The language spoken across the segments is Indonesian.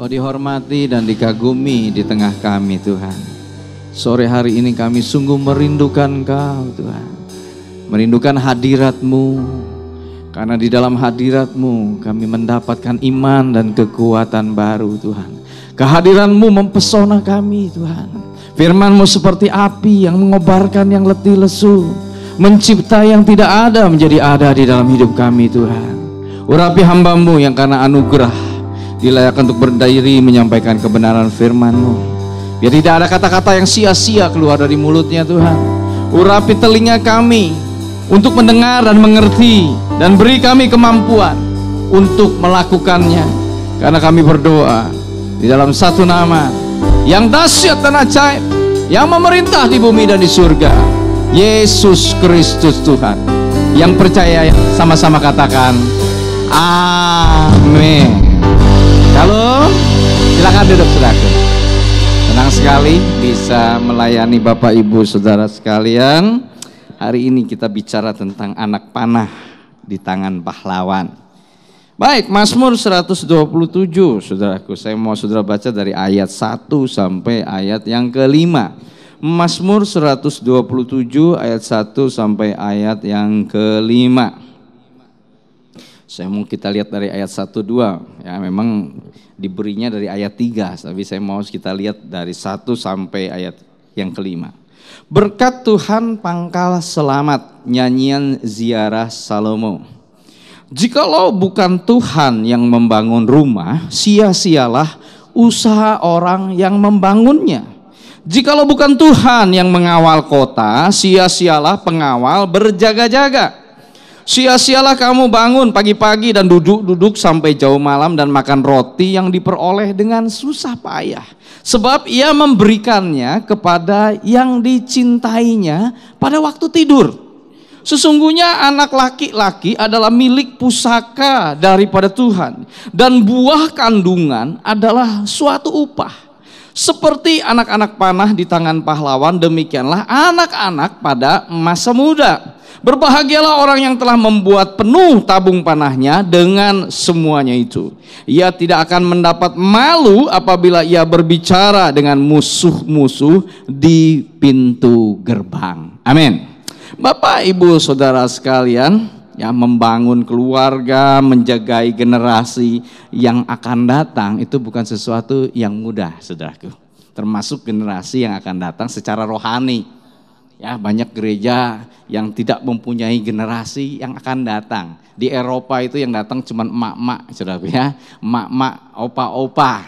Kau dihormati dan dikagumi di tengah kami Tuhan. Sore hari ini kami sungguh merindukan Kau Tuhan. Merindukan hadirat-Mu. Karena di dalam hadirat-Mu kami mendapatkan iman dan kekuatan baru Tuhan. Kehadiran-Mu mempesona kami Tuhan. Firman-Mu seperti api yang mengobarkan yang letih lesu. Mencipta yang tidak ada menjadi ada di dalam hidup kami Tuhan. Urapi hamba-Mu yang karena anugerah dilayakkan untuk berdiri menyampaikan kebenaran firman-Mu. Biar tidak ada kata-kata yang sia-sia keluar dari mulutnya Tuhan. Urapi telinga kami untuk mendengar dan mengerti, dan beri kami kemampuan untuk melakukannya. Karena kami berdoa di dalam satu nama yang dahsyat dan ajaib, yang memerintah di bumi dan di surga, Yesus Kristus Tuhan. Yang percaya sama-sama katakan amin. Halo, silakan duduk saudaraku. Senang sekali bisa melayani Bapak Ibu Saudara sekalian. Hari ini kita bicara tentang anak panah di tangan pahlawan. Baik, Mazmur 127 saudaraku. Saya mau saudara baca dari ayat 1 sampai ayat yang kelima. Mazmur 127 ayat 1 sampai ayat yang kelima. Saya mau kita lihat dari ayat 1-2, ya memang diberinya dari ayat 3, tapi saya mau kita lihat dari 1 sampai ayat yang kelima. Berkat Tuhan pangkal selamat, nyanyian ziarah Salomo. Jikalau bukan Tuhan yang membangun rumah, sia-sialah usaha orang yang membangunnya. Jikalau bukan Tuhan yang mengawal kota, sia-sialah pengawal berjaga-jaga. Sia-sialah kamu bangun pagi-pagi dan duduk-duduk sampai jauh malam dan makan roti yang diperoleh dengan susah payah. Sebab ia memberikannya kepada yang dicintainya pada waktu tidur. Sesungguhnya anak laki-laki adalah milik pusaka daripada Tuhan, dan buah kandungan adalah suatu upah. Seperti anak-anak panah di tangan pahlawan, demikianlah anak-anak pada masa muda. Berbahagialah orang yang telah membuat penuh tabung panahnya dengan semuanya itu. Ia tidak akan mendapat malu apabila ia berbicara dengan musuh-musuh di pintu gerbang. Amin. Bapak, Ibu, Saudara sekalian, yang membangun keluarga, menjagai generasi yang akan datang itu bukan sesuatu yang mudah, saudaraku. Termasuk generasi yang akan datang secara rohani. Ya, banyak gereja yang tidak mempunyai generasi yang akan datang. Di Eropa itu yang datang cuma emak-emak, saudaraku ya, emak-emak, opa-opa.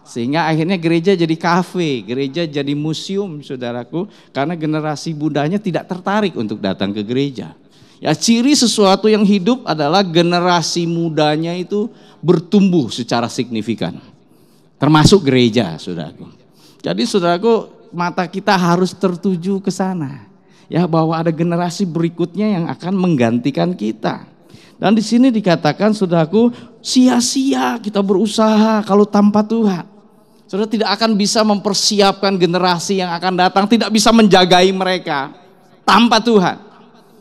Sehingga akhirnya gereja jadi kafe, gereja jadi museum, saudaraku, karena generasi mudanya tidak tertarik untuk datang ke gereja. Ya, ciri sesuatu yang hidup adalah generasi mudanya itu bertumbuh secara signifikan. Termasuk gereja, saudaraku. Jadi saudaraku, mata kita harus tertuju ke sana. Ya, bahwa ada generasi berikutnya yang akan menggantikan kita. Dan di sini dikatakan, saudaraku, sia-sia kita berusaha kalau tanpa Tuhan. Saudara tidak akan bisa mempersiapkan generasi yang akan datang, tidak bisa menjagai mereka tanpa Tuhan.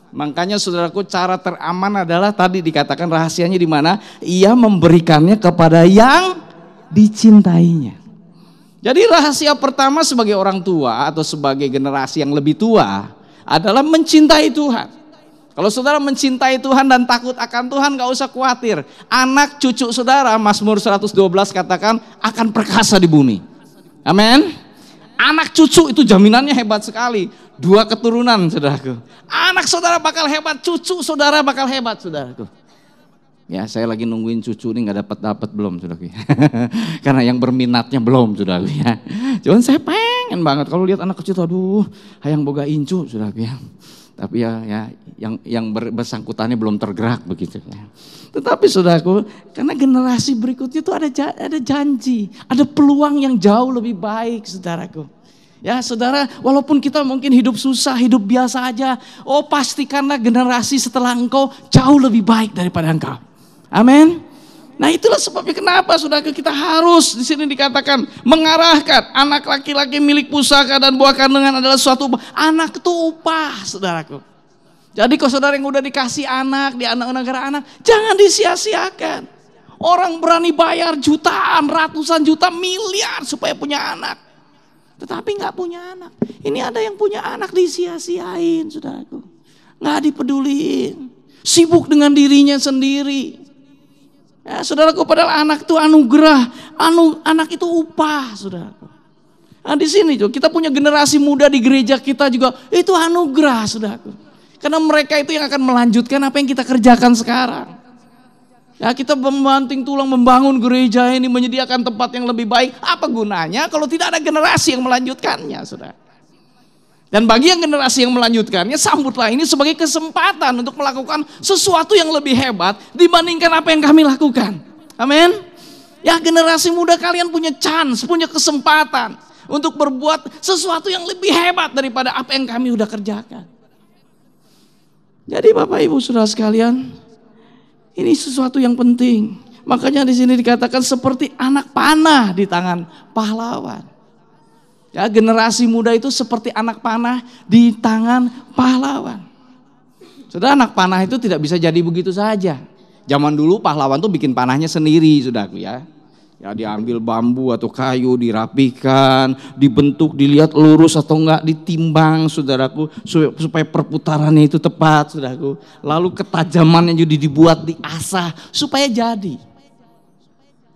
Makanya saudaraku, cara teraman adalah tadi dikatakan rahasianya di mana? Ia memberikannya kepada yang dicintainya. Jadi rahasia pertama sebagai orang tua atau sebagai generasi yang lebih tua adalah mencintai Tuhan. Kalau saudara mencintai Tuhan dan takut akan Tuhan, gak usah khawatir. Anak cucu saudara, Mazmur 112 katakan akan perkasa di bumi. Amin. Anak cucu itu jaminannya hebat sekali. 2 keturunan saudaraku. Anak saudara bakal hebat, cucu saudara bakal hebat saudaraku. Ya, saya lagi nungguin cucu ini nggak dapat belum saudaraku. Karena yang berminatnya belum saudaraku ya. Cuman saya pengen banget kalau lihat anak kecil, aduh, hayang boga incu saudaraku ya. Tapi ya yang bersangkutannya belum tergerak begitu ya. Tetapi saudaraku, karena generasi berikutnya itu ada janji, ada peluang yang jauh lebih baik saudaraku. Ya saudara, walaupun kita mungkin hidup susah, hidup biasa aja, oh pastikanlah generasi setelah engkau jauh lebih baik daripada engkau. Amin. Nah itulah sebabnya kenapa saudara kita harus di sini dikatakan mengarahkan anak laki-laki milik pusaka dan buah kandungan adalah suatu anak itu upah saudaraku. Jadi kalau saudara yang udah dikasih anak di anak negara anak, jangan disia-siakan. Orang berani bayar jutaan, ratusan juta, miliar supaya punya anak. Tetapi nggak punya anak. Ini ada yang punya anak disia-siain, saudaraku. Nggak dipeduliin. Sibuk dengan dirinya sendiri. Ya, saudaraku, padahal anak itu anugerah. Anak itu upah, saudaraku. Nah, di sini tuh kita punya generasi muda di gereja kita juga, itu anugerah, saudaraku. Karena mereka itu yang akan melanjutkan apa yang kita kerjakan sekarang. Ya, kita membanting tulang membangun gereja ini, menyediakan tempat yang lebih baik. Apa gunanya kalau tidak ada generasi yang melanjutkannya, saudara? Dan bagi yang generasi yang melanjutkannya, sambutlah ini sebagai kesempatan untuk melakukan sesuatu yang lebih hebat dibandingkan apa yang kami lakukan. Amin. Ya, generasi muda kalian punya chance, punya kesempatan untuk berbuat sesuatu yang lebih hebat daripada apa yang kami udah kerjakan. Jadi Bapak Ibu Saudara sekalian, ini sesuatu yang penting. Makanya di sini dikatakan seperti anak panah di tangan pahlawan. Ya, generasi muda itu seperti anak panah di tangan pahlawan. Saudara, anak panah itu tidak bisa jadi begitu saja. Zaman dulu pahlawan tuh bikin panahnya sendiri, saudaraku ya. Ya, diambil bambu atau kayu, dirapikan, dibentuk, dilihat lurus atau enggak, ditimbang, saudaraku, supaya perputarannya itu tepat, saudaraku. Lalu ketajamannya juga dibuat, diasah supaya jadi.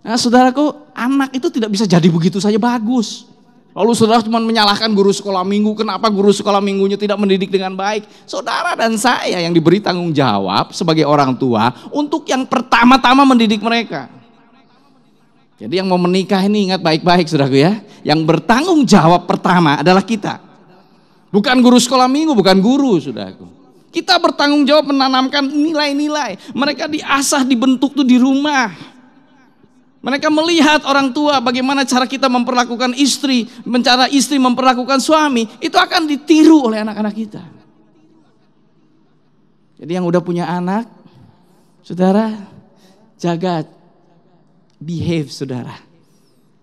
Nah, saudaraku, anak itu tidak bisa jadi begitu saja bagus. Lalu saudara cuma menyalahkan guru sekolah minggu, kenapa guru sekolah minggunya tidak mendidik dengan baik. Saudara dan saya yang diberi tanggung jawab sebagai orang tua untuk yang pertama-tama mendidik mereka. Jadi yang mau menikah ini ingat baik-baik, saudaraku ya. Yang bertanggung jawab pertama adalah kita. Bukan guru sekolah minggu, bukan guru, saudaraku. Kita bertanggung jawab menanamkan nilai-nilai. Mereka diasah, dibentuk tuh di rumah. Mereka melihat orang tua bagaimana cara kita memperlakukan istri, cara istri memperlakukan suami, itu akan ditiru oleh anak-anak kita. Jadi yang udah punya anak, saudara, jaga behave, saudara,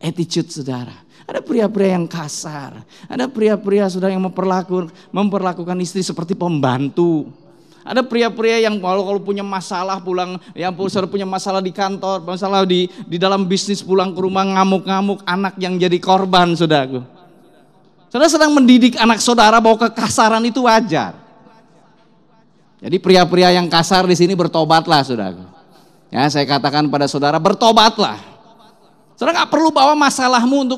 attitude, saudara. Ada pria-pria yang kasar, ada pria-pria saudara yang memperlakukan istri seperti pembantu. Ada pria-pria yang kalau punya masalah pulang, yang saudara punya masalah di kantor, masalah di dalam bisnis, pulang ke rumah ngamuk-ngamuk, anak yang jadi korban, saudaraku. Saudara sedang mendidik anak saudara bahwa kekasaran itu wajar. Jadi pria-pria yang kasar di sini bertobatlah, saudaraku. Ya, saya katakan pada saudara, bertobatlah. Saudara nggak perlu bawa masalahmu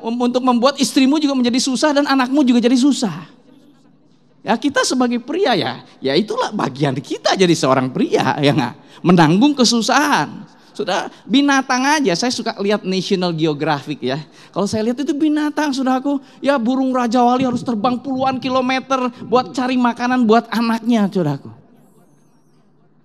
untuk membuat istrimu juga menjadi susah dan anakmu juga jadi susah. Ya, kita sebagai pria ya itulah bagian kita jadi seorang pria, ya nggak, menanggung kesusahan. Sudah binatang aja, saya suka lihat National Geographic ya. Kalau saya lihat itu binatang, saudaraku, ya burung Raja Wali harus terbang puluhan kilometer buat cari makanan buat anaknya, saudaraku.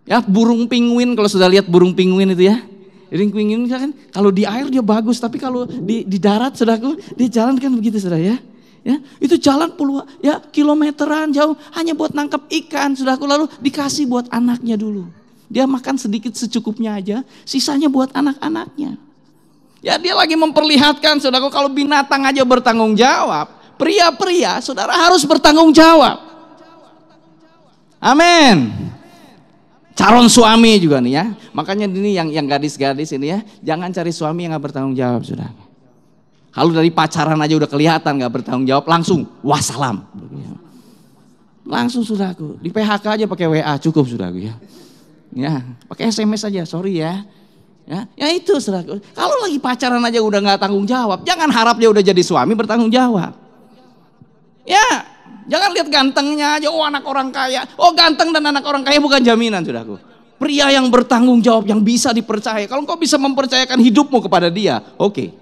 Ya, burung penguin, kalau sudah lihat burung penguin itu ya. Burung penguin kan kalau di air dia bagus, tapi kalau di darat, saudaraku, dia jalan kan begitu, saudara ya. Ya, itu jalan puluhan kilometeran jauh hanya buat nangkap ikan, saudaraku, lalu dikasih buat anaknya dulu. Dia makan sedikit secukupnya aja, sisanya buat anak-anaknya. Ya, dia lagi memperlihatkan, saudaraku, kalau binatang aja bertanggung jawab, pria-pria saudara harus bertanggung jawab. Amin. Calon suami juga nih ya. Makanya ini yang gadis-gadis ini ya, jangan cari suami yang gak bertanggung jawab, saudara. Kalau dari pacaran aja udah kelihatan gak bertanggung jawab, langsung wassalam. Langsung, saudaraku, di PHK aja pakai WA cukup, saudaraku ya. Ya, pakai SMS aja, sorry ya. Ya itu, saudaraku. Kalau lagi pacaran aja udah gak tanggung jawab, jangan harap dia udah jadi suami bertanggung jawab. Ya, jangan lihat gantengnya aja, oh anak orang kaya. Oh, ganteng dan anak orang kaya bukan jaminan, saudaraku. Pria yang bertanggung jawab, yang bisa dipercaya. Kalau engkau bisa mempercayakan hidupmu kepada dia, oke.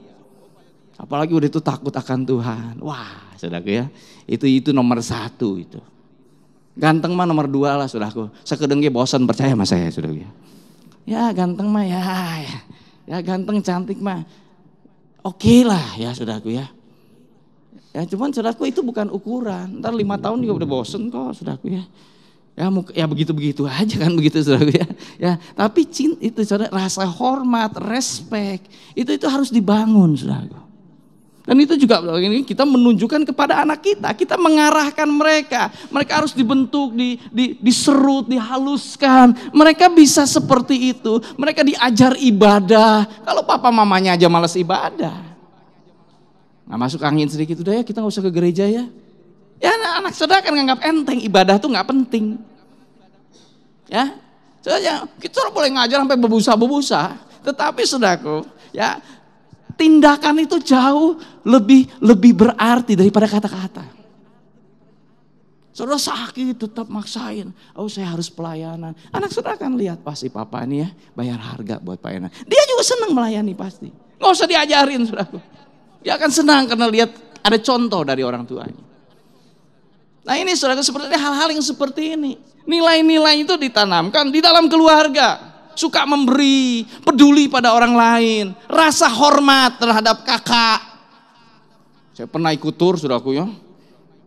Apalagi udah itu takut akan Tuhan. Wah, saudaraku ya, itu nomor satu itu. Ganteng mah nomor dua lah, saudaraku. Sekedengnya bosan percaya sama saya, saudaraku ya. Ya ganteng mah ya ganteng cantik mah oke lah ya, saudaraku ya. Ya cuman, saudaraku, itu bukan ukuran. Ntar 5 tahun juga udah bosen kok, saudaraku ya. Ya begitu-begitu aja kan, begitu, saudaraku ya. Ya, tapi itu, saudara, rasa hormat, respect, itu harus dibangun, saudaraku. Dan itu juga ini kita menunjukkan kepada anak kita mengarahkan mereka. Mereka harus dibentuk, diserut, dihaluskan. Mereka bisa seperti itu. Mereka diajar ibadah. Kalau papa mamanya aja malas ibadah. Nggak masuk angin sedikit, udah ya kita nggak usah ke gereja ya. Ya anak saudara kan nganggap enteng, ibadah tuh nggak penting. Ya, soalnya kita boleh ngajar sampai bebusa-bebusa. Tetapi saudaraku, ya tindakan itu jauh lebih berarti daripada kata-kata. Saudara sakit tetap maksain, oh saya harus pelayanan. Anak saudara kan lihat pasti papa ini ya bayar harga buat pelayanan. Dia juga senang melayani pasti. Nggak usah diajarin saudaraku. Dia akan senang karena lihat ada contoh dari orang tuanya. Nah ini saudara seperti hal-hal yang seperti ini. Nilai-nilai itu ditanamkan di dalam keluarga. Suka memberi, peduli pada orang lain, rasa hormat terhadap kakak. Saya pernah ikut tur saudaraku ya.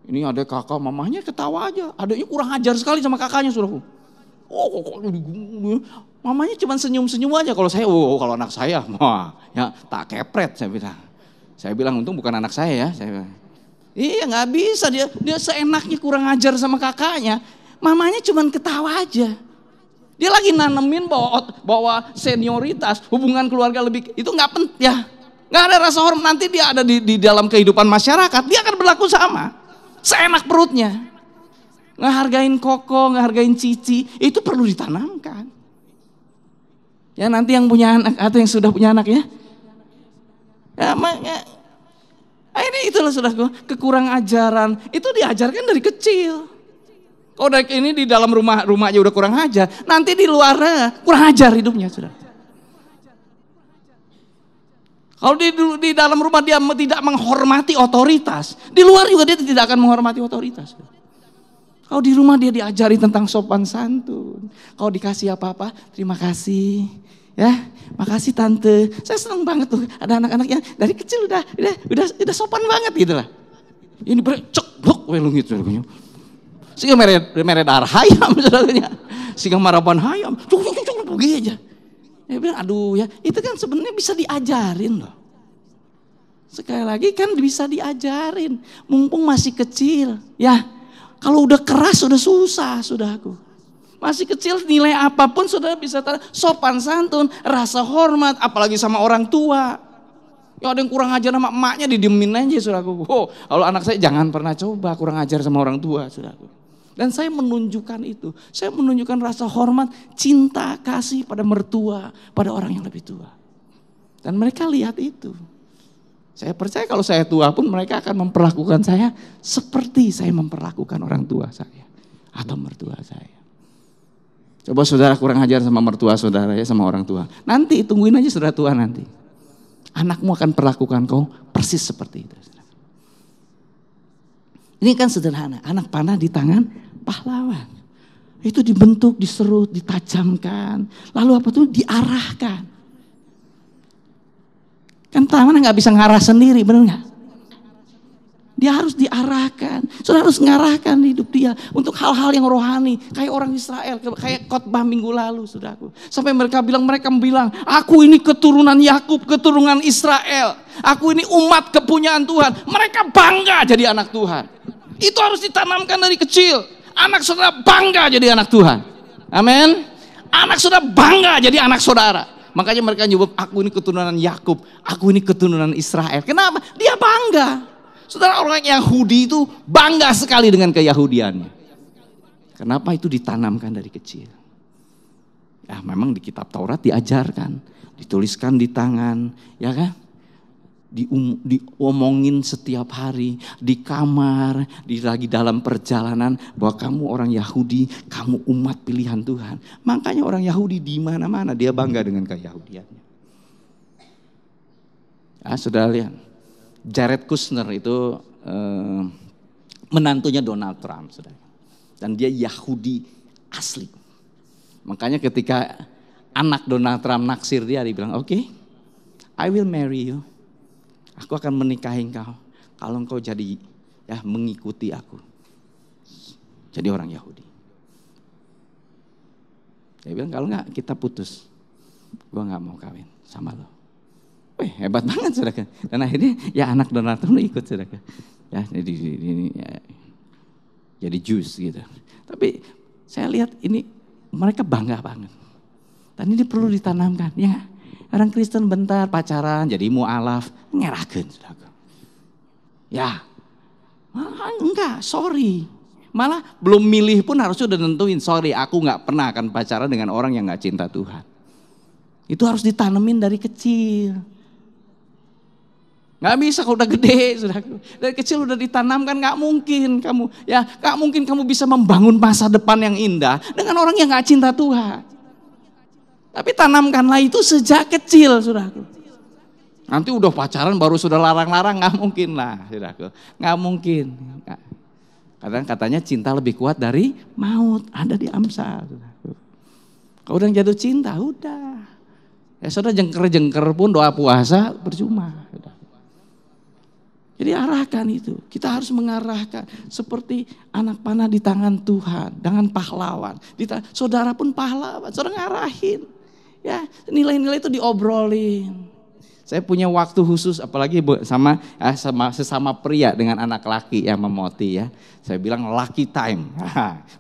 Ini ada kakak, mamanya ketawa aja. Adanya kurang ajar sekali sama kakaknya saudaraku. Oh kok mamanya cuma senyum-senyum aja. Kalau saya, kalau anak saya, wah ya tak kepret saya bilang. Saya bilang untung bukan anak saya ya. Saya bilang, iya nggak bisa dia seenaknya kurang ajar sama kakaknya. Mamanya cuma ketawa aja. Dia lagi nanemin bahwa senioritas, hubungan keluarga lebih, itu nggak penting ya. Nggak ada rasa hormat, nanti dia ada di dalam kehidupan masyarakat, dia akan berlaku sama. Seenak perutnya. Ngehargain koko, ngehargain cici, itu perlu ditanamkan. Ya nanti yang punya anak atau yang sudah punya anak ya. Ini itulah saudaraku, kekurang ajaran, itu diajarkan dari kecil. Kalau ini di dalam rumahnya udah kurang ajar, nanti di luarnya kurang ajar hidupnya sudah. Kalau di dalam rumah dia tidak menghormati otoritas, di luar juga dia tidak akan menghormati otoritas. Kalau di rumah dia diajari tentang sopan santun, kalau dikasih apa-apa terima kasih, ya makasih tante. Saya senang banget tuh ada anak-anak yang dari kecil udah sopan banget gitu lah. Ini cek blok welung gitu. Sehingga mere darah hayam saudaranya. Sehingga marapan hayam. Cuk pergi aja. Dia bilang aduh ya, itu kan sebenarnya bisa diajarin loh. Sekali lagi kan bisa diajarin, mumpung masih kecil. Ya, kalau udah keras udah susah saudaraku. Masih kecil nilai apapun saudara bisa sopan santun, rasa hormat, apalagi sama orang tua. Ya ada yang kurang ajar sama emaknya didiemin aja saudaraku. Oh, kalau anak saya jangan pernah coba kurang ajar sama orang tua saudaraku. Dan saya menunjukkan itu. Saya menunjukkan rasa hormat, cinta, kasih pada mertua, pada orang yang lebih tua. Dan mereka lihat itu. Saya percaya kalau saya tua pun mereka akan memperlakukan saya seperti saya memperlakukan orang tua saya. Atau mertua saya. Coba saudara kurang ajar sama mertua saudara ya, sama orang tua. Nanti tungguin aja saudara tua nanti. Anakmu akan perlakukan kau persis seperti itu. Ini kan sederhana, anak panah di tangan pahlawan. Itu dibentuk, diserut, ditajamkan. Lalu apa tuh? Diarahkan. Kan tangan nggak bisa ngarah sendiri, benar nggak? Dia harus diarahkan. Saudara harus ngarahkan hidup dia untuk hal-hal yang rohani. Kayak orang Israel, kayak khotbah minggu lalu, saudaraku. Sampai mereka bilang, aku ini keturunan Yakub, keturunan Israel. Aku ini umat kepunyaan Tuhan. Mereka bangga jadi anak Tuhan. Itu harus ditanamkan dari kecil. Anak saudara bangga jadi anak Tuhan. Amin. Anak saudara bangga jadi anak saudara. Makanya mereka nyebut aku ini keturunan Yakub, aku ini keturunan Israel. Kenapa? Dia bangga. Saudara orang Yahudi itu bangga sekali dengan keyahudiannya. Kenapa itu ditanamkan dari kecil? Ya memang di kitab Taurat diajarkan, dituliskan di tangan, ya kan? Diomongin setiap hari, di kamar, lagi dalam perjalanan bahwa kamu orang Yahudi, kamu umat pilihan Tuhan. Makanya orang Yahudi di mana-mana dia bangga dengan keyahudiannya. Ah, saudara lihat, Jared Kushner itu menantunya Donald Trump, saudara. Dan dia Yahudi asli. Makanya ketika anak Donald Trump naksir dia bilang, "Oke, I will marry you. Aku akan menikahi engkau kalau engkau jadi mengikuti aku. Jadi orang Yahudi." Dia bilang kalau enggak kita putus. Gua enggak mau kawin sama lo. Wih, hebat banget saudara. Dan akhirnya ya anak donatur ikut saudara. Ya jadi jus gitu. Tapi saya lihat ini mereka bangga banget. Dan ini perlu ditanamkan ya. Orang Kristen bentar pacaran jadi mu'alaf ngerahkeun saudara. Ya. Enggak, sorry. Malah belum milih pun harus udah nentuin, sorry aku gak pernah akan pacaran dengan orang yang gak cinta Tuhan. Itu harus ditanemin dari kecil. Gak bisa kalau udah gede, dari kecil udah ditanamkan, gak mungkin kamu, ya gak mungkin kamu bisa membangun masa depan yang indah dengan orang yang gak cinta Tuhan. Tapi tanamkanlah itu sejak kecil, saudaraku. Nanti udah pacaran baru sudah larang-larang, gak mungkin lah, saudaraku. Gak mungkin. Kadang katanya cinta lebih kuat dari maut, ada di Amsal. Kalau udah jatuh cinta, udah. Ya saudara jengker-jengker pun doa puasa percuma. Jadi arahkan itu, kita harus mengarahkan seperti anak panah di tangan Tuhan, dengan pahlawan. Saudara pun pahlawan, saudara ngarahin. Ya nilai-nilai itu diobrolin. Saya punya waktu khusus, apalagi sama sesama pria dengan anak laki yang memoti ya. Saya bilang lucky time,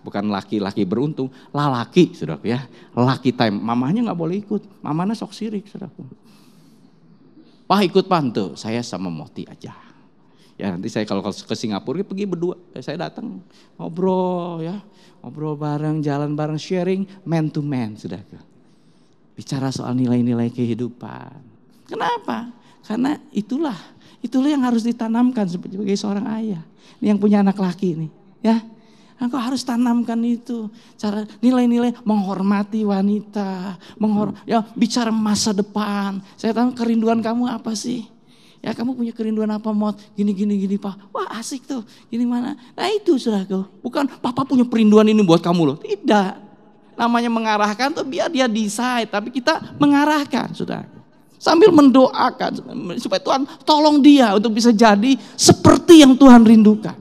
bukan laki-laki beruntung, lalaki saudaraku ya. Lucky time, mamanya nggak boleh ikut, mamanya sok sirik saudaraku. Pak ikut pantu, saya sama moti aja. Ya nanti saya kalau ke Singapura pergi berdua, saya datang ngobrol ya, ngobrol bareng, jalan bareng, sharing man to man saudaraku. Bicara soal nilai-nilai kehidupan. Kenapa? Karena itulah yang harus ditanamkan sebagai seorang ayah. Ini yang punya anak laki nih, ya. Engkau harus tanamkan itu. Cara nilai-nilai menghormati wanita, ya bicara masa depan. Saya tahu kerinduan kamu apa sih? Ya kamu punya kerinduan apa Mot? Gini Pak. Wah asik tuh. Gini mana? Nah itu saudaraku. Bukan Papa punya perinduan ini buat kamu loh. Tidak. Namanya mengarahkan tuh biar dia decide. Tapi kita mengarahkan saudaraku. Sambil mendoakan supaya Tuhan tolong dia untuk bisa jadi seperti yang Tuhan rindukan.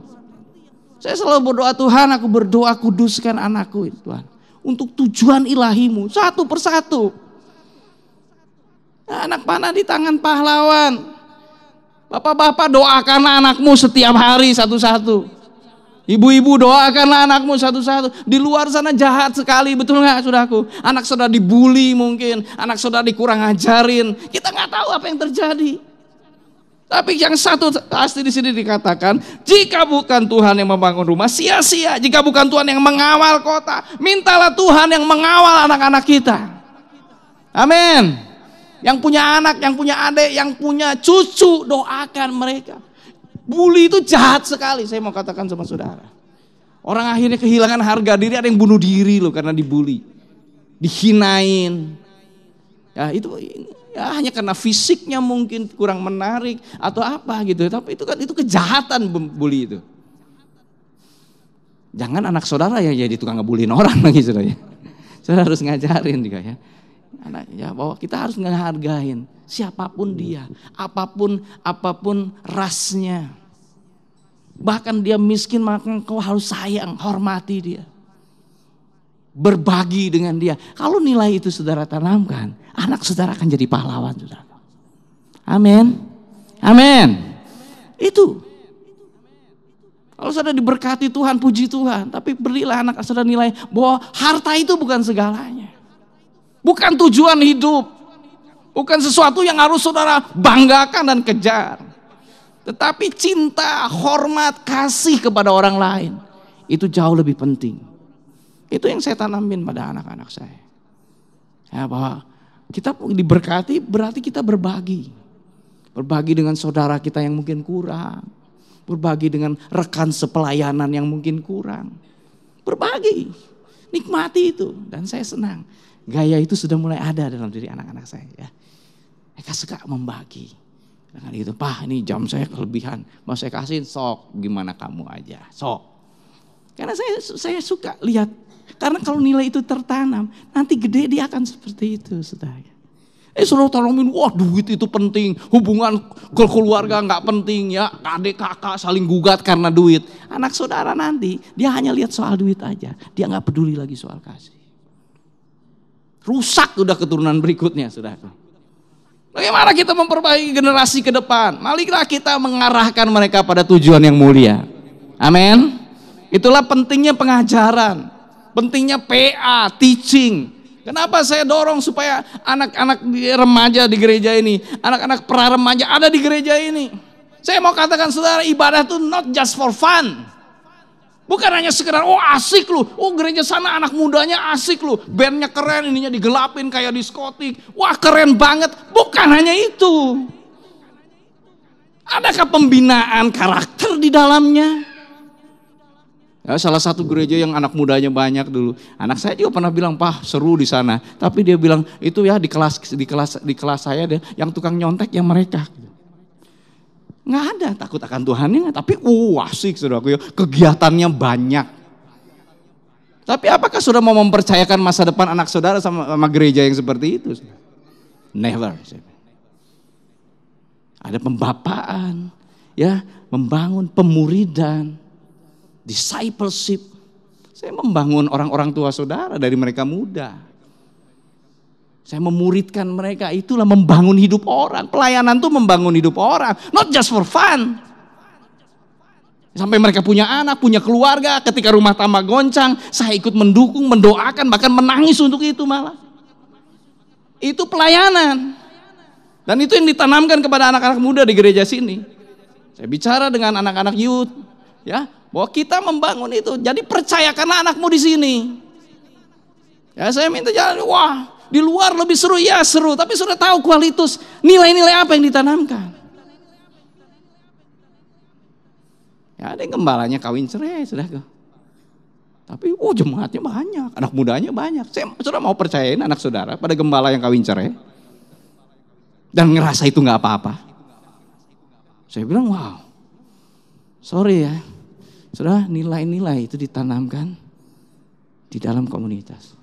Saya selalu berdoa Tuhan, aku berdoa kuduskan anakku Tuhan. Untuk tujuan ilahimu satu persatu. Nah, anak panah di tangan pahlawan. Bapak-bapak doakanlah anakmu setiap hari satu-satu. Ibu-ibu doakanlah anakmu satu-satu. Di luar sana jahat sekali, betul nggak saudaraku? Anak saudara dibully mungkin, anak saudara dikurang ajarin. Kita nggak tahu apa yang terjadi. Tapi yang satu pasti di sini dikatakan, jika bukan Tuhan yang membangun rumah, sia-sia. Jika bukan Tuhan yang mengawal kota, mintalah Tuhan yang mengawal anak-anak kita. Amin. Yang punya anak, yang punya adik, yang punya cucu, doakan mereka. Bully itu jahat sekali, saya mau katakan sama saudara. Orang akhirnya kehilangan harga diri, ada yang bunuh diri loh karena dibully. Dihinain. Ya itu ya hanya karena fisiknya mungkin kurang menarik atau apa gitu. Tapi itu kejahatan bully itu. Jangan anak saudara yang jadi tukang ngebullying orang lagi saudara. Saudara harus ngajarin juga ya. Ya bahwa kita harus ngehargain siapapun dia, apapun rasnya. Bahkan dia miskin maka engkau harus sayang, hormati dia. Berbagi dengan dia. Kalau nilai itu saudara tanamkan, anak saudara akan jadi pahlawan saudara. Amin. Amin. Itu. Kalau saudara diberkati Tuhan, puji Tuhan. Tapi berilah anak saudara nilai bahwa harta itu bukan segalanya. Bukan tujuan hidup. Bukan sesuatu yang harus saudara banggakan dan kejar. Tetapi cinta, hormat, kasih kepada orang lain. Itu jauh lebih penting. Itu yang saya tanamin pada anak-anak saya. Ya, bahwa kita diberkati berarti kita berbagi. Berbagi dengan saudara kita yang mungkin kurang. Berbagi dengan rekan sepelayanan yang mungkin kurang. Berbagi. Nikmati itu. Dan saya senang. Gaya itu sudah mulai ada dalam diri anak-anak saya. Ya. Mereka suka membagi. Dengan itu, Pak ini jam saya kelebihan. Mau saya kasihin, sok gimana kamu aja. Sok. Karena saya suka lihat. Karena kalau nilai itu tertanam, nanti gede dia akan seperti itu. Saudara. Suruh tolongin, wah duit itu penting. Hubungan keluarga gak penting ya. Adik kakak saling gugat karena duit. Anak saudara nanti, dia hanya lihat soal duit aja. Dia gak peduli lagi soal kasih. Rusak udah keturunan berikutnya saudara. Bagaimana kita memperbaiki generasi ke depan? Marilah kita mengarahkan mereka pada tujuan yang mulia. Amin. Itulah pentingnya pengajaran, pentingnya PA, teaching. Kenapa saya dorong supaya anak-anak remaja di gereja ini, anak-anak pra remaja ada di gereja ini. Saya mau katakan saudara, ibadah itu not just for fun. Bukan hanya sekedar, oh asik lu, oh gereja sana anak mudanya asik lu, bandnya keren, ininya digelapin kayak diskotik, wah keren banget. Bukan hanya itu. Adakah pembinaan karakter di dalamnya? Ya, salah satu gereja yang anak mudanya banyak dulu, anak saya juga pernah bilang, "Pak, seru di sana." Tapi dia bilang, "Itu ya di kelas saya deh, yang tukang nyontek yang mereka." Nggak ada takut akan Tuhannya, tapi asik saudaraku ya, kegiatannya banyak. Tapi apakah saudara mau mempercayakan masa depan anak saudara sama gereja yang seperti itu? Never. Ada pembapaan, ya, membangun pemuridan, discipleship. Saya membangun orang-orang tua saudara dari mereka muda. Saya memuridkan mereka, itulah membangun hidup orang. Pelayanan itu membangun hidup orang, not just for fun. Sampai mereka punya anak, punya keluarga, ketika rumah tangga goncang, saya ikut mendukung, mendoakan, bahkan menangis untuk itu malah. Itu pelayanan. Dan itu yang ditanamkan kepada anak-anak muda di gereja sini. Saya bicara dengan anak-anak youth, ya, bahwa kita membangun itu. Jadi percayakanlah anakmu di sini. Ya, saya minta jangan, wah, di luar lebih seru, ya seru, tapi sudah tahu kualitas, nilai-nilai apa yang ditanamkan. Ya, ada yang gembalanya kawin cerai, saudara. Tapi jemaatnya banyak, anak mudanya banyak. Saudara mau percayain anak saudara pada gembala yang kawin cerai? Dan ngerasa itu nggak apa-apa. Saya bilang, wow, sorry ya, saudara, nilai-nilai itu ditanamkan di dalam komunitas.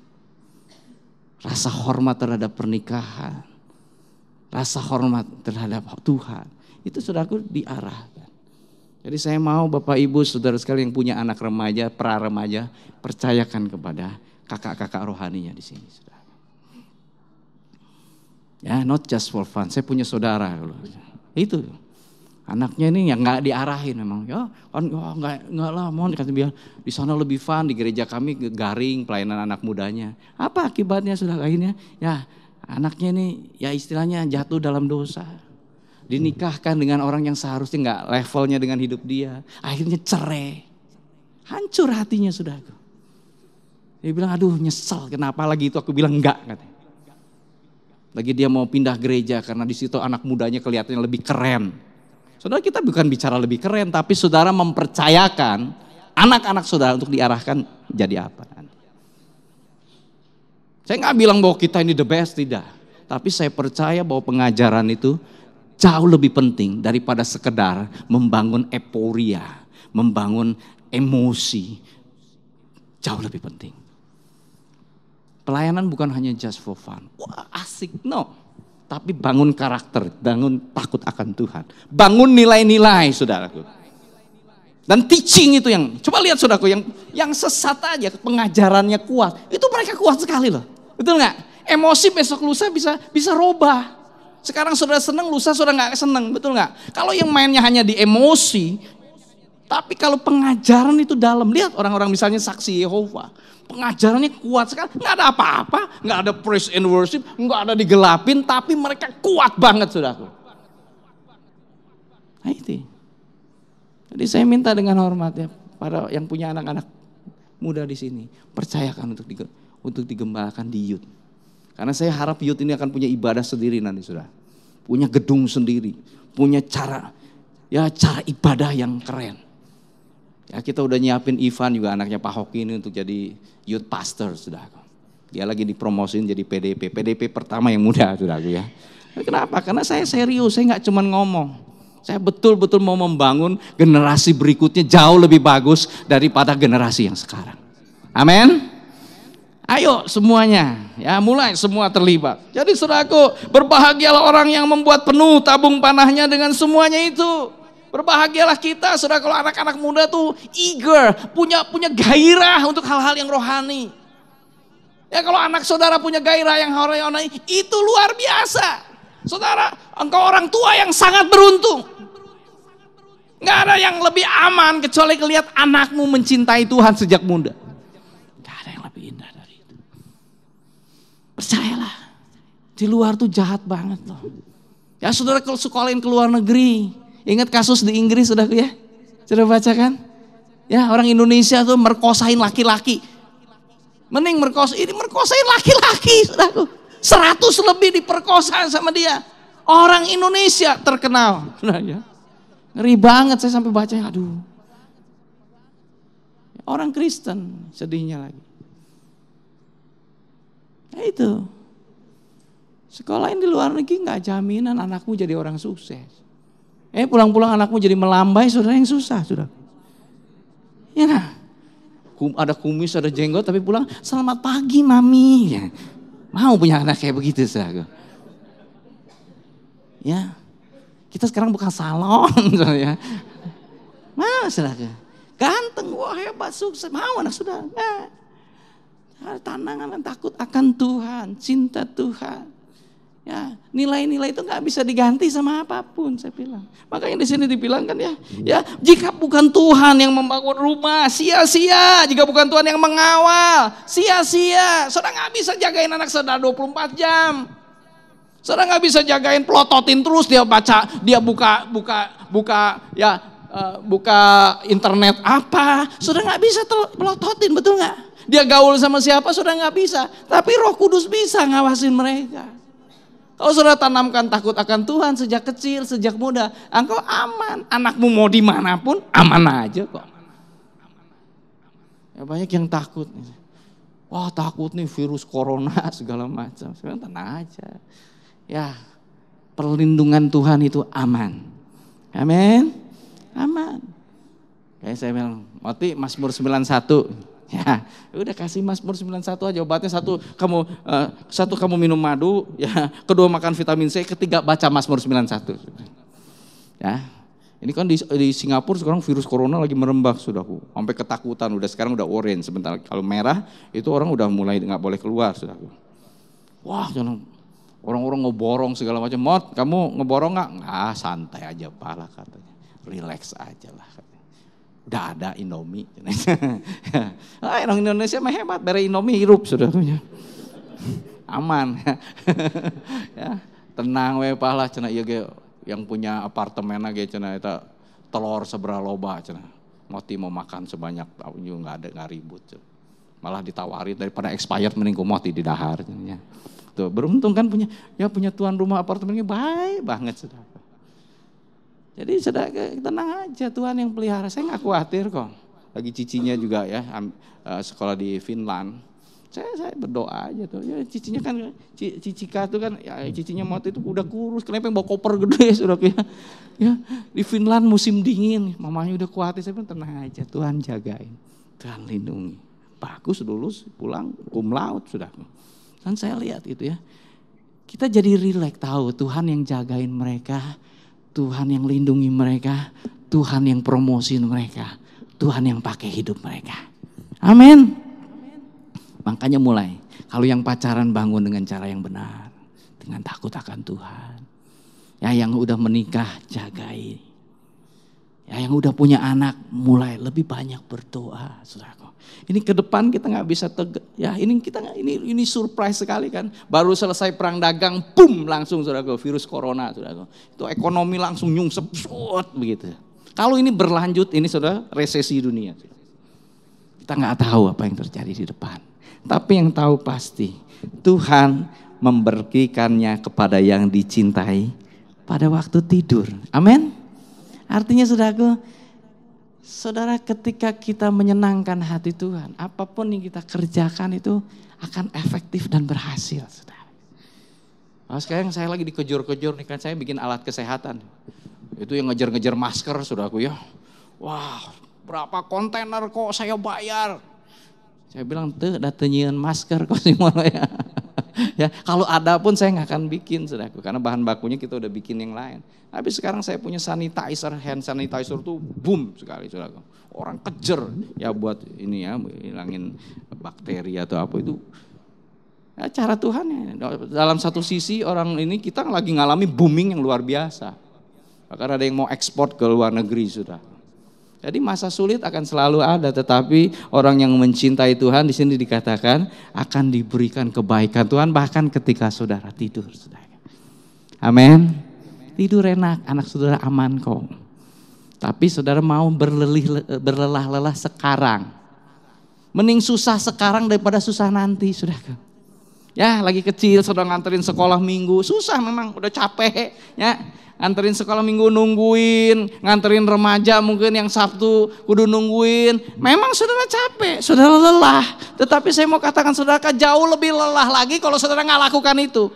Rasa hormat terhadap pernikahan, rasa hormat terhadap Tuhan, itu saudaraku diarahkan. Jadi saya mau Bapak Ibu saudara sekalian yang punya anak remaja, pra remaja, percayakan kepada kakak-kakak rohaninya di sini, saudara. Ya, not just for fun. Saya punya saudara, itu anaknya ini yang nggak diarahin memang, ya kan nggak lah, mohon dikasih biar di sana lebih fun, di gereja kami garing pelayanan anak mudanya. Apa akibatnya saudara akhirnya? Ya anaknya ini ya istilahnya jatuh dalam dosa, dinikahkan dengan orang yang seharusnya nggak levelnya dengan hidup dia, akhirnya cerai, hancur hatinya saudaraku. Dia bilang, aduh nyesel, kenapa lagi itu? Aku bilang enggak, katanya. Lagi dia mau pindah gereja karena di situ anak mudanya kelihatannya lebih keren. Saudara, kita bukan bicara lebih keren, tapi saudara mempercayakan anak-anak saudara untuk diarahkan jadi apa nanti. Saya nggak bilang bahwa kita ini the best, tidak. Tapi saya percaya bahwa pengajaran itu jauh lebih penting daripada sekedar membangun euforia, membangun emosi. Jauh lebih penting. Pelayanan bukan hanya just for fun. Wah asik, no. Tapi bangun karakter, bangun takut akan Tuhan. Bangun nilai-nilai saudaraku. Dan teaching itu yang, coba lihat saudaraku, yang sesat aja pengajarannya kuat. Itu mereka kuat sekali loh. Betul gak? Emosi besok lusa bisa robah. Sekarang saudara senang, lusa saudara gak senang, betul gak? Kalau yang mainnya hanya di emosi, tapi kalau pengajaran itu dalam. Lihat orang-orang misalnya saksi Yehova. Pengajarannya kuat sekali, nggak ada apa-apa, nggak ada praise and worship, nggak ada digelapin, tapi mereka kuat banget saudaraku. Nah itu. Jadi saya minta dengan hormat ya, para yang punya anak-anak muda di sini, percayakan untuk digembalakan di youth. Karena saya harap youth ini akan punya ibadah sendiri nanti saudara, punya gedung sendiri, punya cara ibadah yang keren. Ya kita udah nyiapin Ivan juga anaknya Pak Hoki ini untuk jadi youth pastor sudah. Dia lagi dipromosin jadi PDP pertama yang muda sudah ya. Kenapa? Karena saya serius, saya nggak cuma ngomong. Saya betul-betul mau membangun generasi berikutnya jauh lebih bagus daripada generasi yang sekarang. Amin. Ayo semuanya, ya mulai semua terlibat. Jadi saudaraku, berbahagialah orang yang membuat penuh tabung panahnya dengan semuanya itu. Berbahagialah kita, saudara, kalau anak-anak muda tuh eager, punya gairah untuk hal-hal yang rohani. Ya kalau anak saudara punya gairah yang rohani, itu luar biasa. Saudara, engkau orang tua yang sangat beruntung. Nggak ada yang lebih aman kecuali lihat anakmu mencintai Tuhan sejak muda. Nggak ada yang lebih indah dari itu. Percayalah, di luar tuh jahat banget loh. Ya saudara, kalau sekolahin ke luar negeri, ingat kasus di Inggris saudaraku ya? Sudah baca kan? Ya, orang Indonesia tuh merkosain laki-laki. Mending merkosain laki-laki saudaraku. 100 lebih diperkosa sama dia. Orang Indonesia terkenal. Nah, ya. Ngeri banget saya sampai baca, aduh. Orang Kristen sedihnya lagi. Ya itu. Sekolahin di luar negeri gak jaminan anakmu jadi orang sukses. Pulang-pulang anakmu jadi melambai, saudara, yang susah, saudara. Ya nah. Ada kumis, ada jenggot, tapi pulang, selamat pagi mami. Ya. Mau punya anak kayak begitu, saudara. Ya. Kita sekarang bukan salon, ya. Mana saudara? Ganteng, wah hebat, sukses. Mau anak saudara? Nggak. Tantangan dan takut akan Tuhan, cinta Tuhan. Ya, nilai-nilai itu nggak bisa diganti sama apapun, saya bilang. Makanya di sini dibilang kan ya, jika bukan Tuhan yang membangun rumah, sia-sia. Jika bukan Tuhan yang mengawal, sia-sia. Saudara nggak bisa jagain anak saudara 24 jam. Saudara nggak bisa jagain, pelototin terus dia baca, dia buka internet apa. Saudara nggak bisa pelototin, betul nggak? Dia gaul sama siapa, saudara nggak bisa. Tapi Roh Kudus bisa ngawasin mereka. Kalau saudara tanamkan takut akan Tuhan sejak kecil, sejak muda, engkau aman. Anakmu mau dimanapun aman aja kok. Ya banyak yang takut. Wah takut nih virus corona segala macam. Sekarang tenang aja. Ya, perlindungan Tuhan itu aman. Amin. Aman. Kayak saya bilang, mati Mazmur 91. Ya, udah kasih Mazmur 91 aja. Obatnya satu kamu minum madu, ya, kedua makan vitamin C, ketiga baca Mazmur 91. Ya. Ini kan di Singapura sekarang virus corona lagi merembak, saudaraku. Sampai ketakutan, sekarang udah orange sebentar. Kalau merah itu orang udah mulai nggak boleh keluar, saudaraku. Wah, jangan. Orang-orang ngeborong segala macam. Mot, kamu ngeborong nggak? Ah, santai aja pala katanya. Relax aja lah katanya. Udah ada Indomie. Orang Indonesia mah hebat, bare Indomie hirup saudaranya. Aman. Ya, tenang we pala cenah ieu ge yang punya apartemen ge cenah eta telur seberapa loba cenah. Moti mau makan sebanyak tahu juga enggak ribut. Malah ditawarin daripada expired mending moti di dahar cenah. Tuh, beruntung kan punya tuan rumah apartemennya baik banget saudara. Jadi saudara tenang aja, Tuhan yang pelihara. Saya nggak khawatir kok. Lagi cicinya juga ya sekolah di Finland. Saya berdoa aja tuh. Ya cicinya kan Cicika tuh kan ya cicinya waktu itu udah kurus, kenapa bawa koper gede saudara ya. Ya di Finland musim dingin, mamanya udah khawatir. Saya bilang tenang aja, Tuhan jagain, Tuhan lindungi. Bagus lulus pulang cum laude sudah. Kan saya lihat itu ya, kita jadi rileks tahu Tuhan yang jagain mereka, Tuhan yang lindungi mereka, Tuhan yang promosiin mereka, Tuhan yang pakai hidup mereka. Amin. Makanya mulai, kalau yang pacaran bangun dengan cara yang benar, dengan takut akan Tuhan. Ya yang udah menikah jagai, ya yang udah punya anak mulai lebih banyak berdoa, saudaraku. Ini ke depan kita nggak bisa ya ini surprise sekali kan. Baru selesai perang dagang, boom langsung saudaraku virus corona saudaraku. Itu ekonomi langsung nyungsep begitu. Kalau ini berlanjut ini saudara resesi dunia. Kita nggak tahu apa yang terjadi di depan. Tapi yang tahu pasti Tuhan memberikannya kepada yang dicintai pada waktu tidur. Amin. Artinya saudaraku, saudara ketika kita menyenangkan hati Tuhan, apapun yang kita kerjakan itu akan efektif dan berhasil. Saudara. Nah, sekarang saya lagi dikejar-kejar nih kan, saya bikin alat kesehatan. Itu yang ngejar-ngejar masker saudaraku ya. Wah berapa kontainer kok saya bayar. Saya bilang tuh datengin masker kok sih ya. Ya kalau ada pun saya nggak akan bikin saudaraku, karena bahan bakunya kita udah bikin yang lain. Tapi sekarang saya punya sanitizer, hand sanitizer tuh boom sekali saudaraku. Orang kejar ya buat ini ya hilangin bakteri atau apa itu. Ya, cara Tuhan ya. Dalam satu sisi orang ini kita lagi ngalami booming yang luar biasa. Bahkan ada yang mau ekspor ke luar negeri sudah. Jadi masa sulit akan selalu ada, tetapi orang yang mencintai Tuhan di sini dikatakan akan diberikan kebaikan Tuhan bahkan ketika saudara tidur. Saudara. Amin. Tidur enak, anak saudara aman kok. Tapi saudara mau berlelah-lelah sekarang. Mending susah sekarang daripada susah nanti, saudara. Ya lagi kecil saudara nganterin sekolah minggu, susah memang, udah capek ya. Nganterin sekolah minggu nungguin, nganterin remaja mungkin yang Sabtu kudu nungguin. Memang saudara capek, saudara lelah. Tetapi saya mau katakan saudara jauh lebih lelah lagi kalau saudara nggak lakukan itu.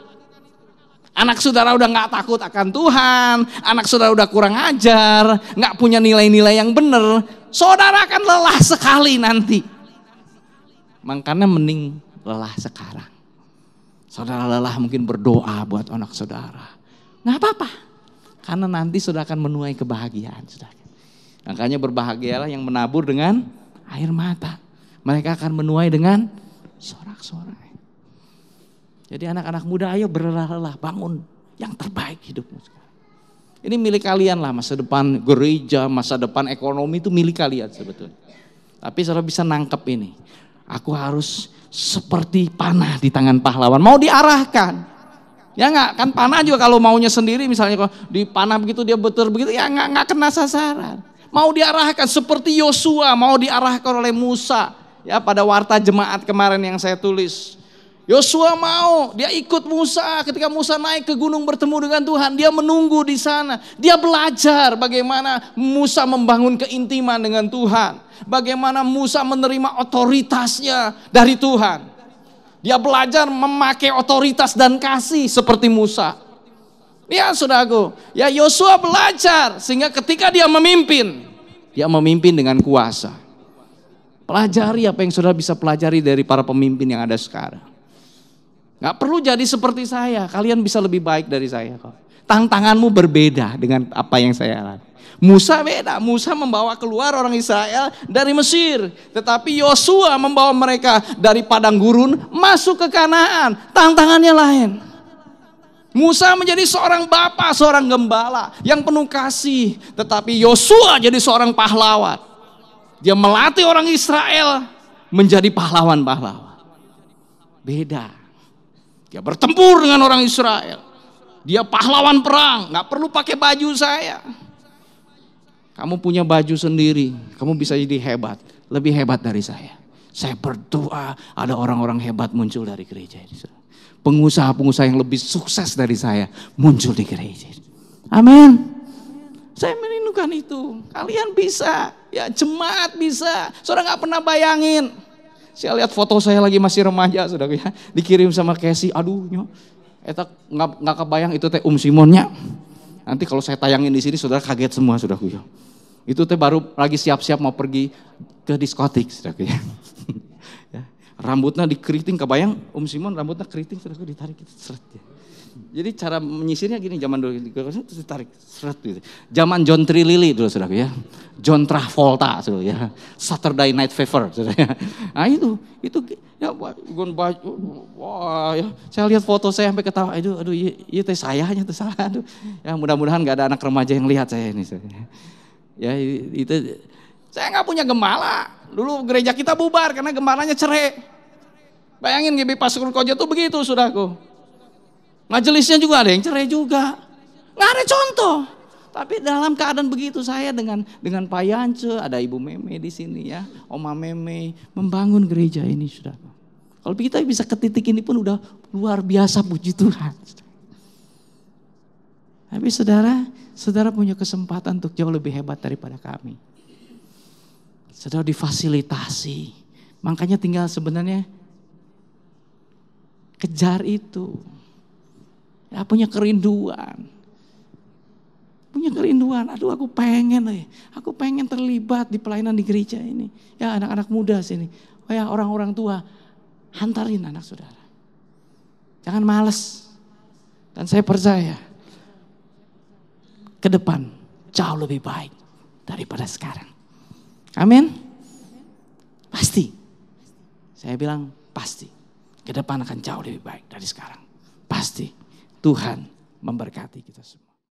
Anak saudara udah nggak takut akan Tuhan, anak saudara udah kurang ajar, nggak punya nilai-nilai yang benar. Saudara akan lelah sekali nanti. Makanya mending lelah sekarang. Saudara lelah mungkin berdoa buat anak saudara. Nggak apa-apa. Karena nanti saudara akan menuai kebahagiaan. Saudara. Makanya berbahagialah yang menabur dengan air mata. Mereka akan menuai dengan sorak-sorai. Jadi anak-anak muda ayo berlelah-lelah, bangun yang terbaik hidupmu sekarang. Ini milik kalian lah, masa depan gereja, masa depan ekonomi itu milik kalian sebetulnya. Tapi saudara bisa nangkep ini. Aku harus seperti panah di tangan pahlawan, mau diarahkan. Ya enggak, kan panah juga kalau maunya sendiri misalnya kalau dipanah begitu dia betul begitu ya enggak kena sasaran. Mau diarahkan seperti Yosua, mau diarahkan oleh Musa. Ya pada warta jemaat kemarin yang saya tulis. Yosua mau, dia ikut Musa ketika Musa naik ke gunung bertemu dengan Tuhan, dia menunggu di sana. Dia belajar bagaimana Musa membangun keintiman dengan Tuhan. Bagaimana Musa menerima otoritasnya dari Tuhan. Dia belajar memakai otoritas dan kasih seperti Musa. Ya saudaraku, ya Yosua belajar sehingga ketika dia memimpin dengan kuasa. Pelajari apa yang saudara bisa pelajari dari para pemimpin yang ada sekarang. Gak perlu jadi seperti saya, kalian bisa lebih baik dari saya kok. Tantanganmu berbeda dengan apa yang saya alami. Musa beda, Musa membawa keluar orang Israel dari Mesir. Tetapi Yosua membawa mereka dari padang gurun masuk ke Kanaan. Tantangannya lain. Musa menjadi seorang bapak, seorang gembala yang penuh kasih. Tetapi Yosua jadi seorang pahlawan. Dia melatih orang Israel menjadi pahlawan-pahlawan. Beda. Dia bertempur dengan orang Israel. Dia pahlawan perang, gak perlu pakai baju saya. Kamu punya baju sendiri, kamu bisa jadi hebat, lebih hebat dari saya. Saya berdoa ada orang-orang hebat muncul dari gereja ini. Pengusaha-pengusaha yang lebih sukses dari saya muncul di gereja ini. Amin. Saya merindukan itu. Kalian bisa, ya jemaat bisa. Saudara gak pernah bayangin. Saya lihat foto saya lagi masih remaja, saudara ya, dikirim sama Casey. Aduh, eta nggak kebayang itu teh Simonnya. Nanti kalau saya tayangin di sini, saudara kaget semua, saudaraku ya. Itu teh baru lagi siap-siap mau pergi ke diskotik, saudaraku ya. Ya. Rambutnya dikeriting, kebayang Simon rambutnya keriting, saudaraku ditarik gitu, seret ya. Jadi cara menyisirnya gini, zaman dulu ditarik seret gitu. Zaman John Trilili dulu, saudaraku ya. John Travolta, saudara ya. Saturday Night Fever, saudara ya. Nah itu ya baju, wah ya. Saya lihat foto saya sampai ketawa, aduh iya teh saya hanya teh salah, aduh. Ya mudah-mudahan nggak ada anak remaja yang lihat saya ini. Ya itu saya nggak punya gembala. Dulu gereja kita bubar karena gembalanya cerai. Bayangin GB Pastor Kojo tuh begitu, saudaraku. Majelisnya juga ada yang cerai juga. Nggak ada contoh. Tapi dalam keadaan begitu saya dengan Pak Yance, ada Ibu Meme di sini ya, Oma Meme membangun gereja ini, saudara. Kalau kita bisa ke titik ini pun udah luar biasa, puji Tuhan. Tapi saudara punya kesempatan untuk jauh lebih hebat daripada kami. Saudara difasilitasi, makanya tinggal sebenarnya kejar itu. Ya punya kerinduan. Aduh aku pengen terlibat di pelayanan di gereja ini. Ya anak-anak muda sini, oh ya orang-orang tua, hantarin anak saudara. Jangan malas. Dan saya percaya, ke depan jauh lebih baik daripada sekarang. Amin. Pasti. Saya bilang pasti. ke depan akan jauh lebih baik dari sekarang. Pasti Tuhan memberkati kita semua.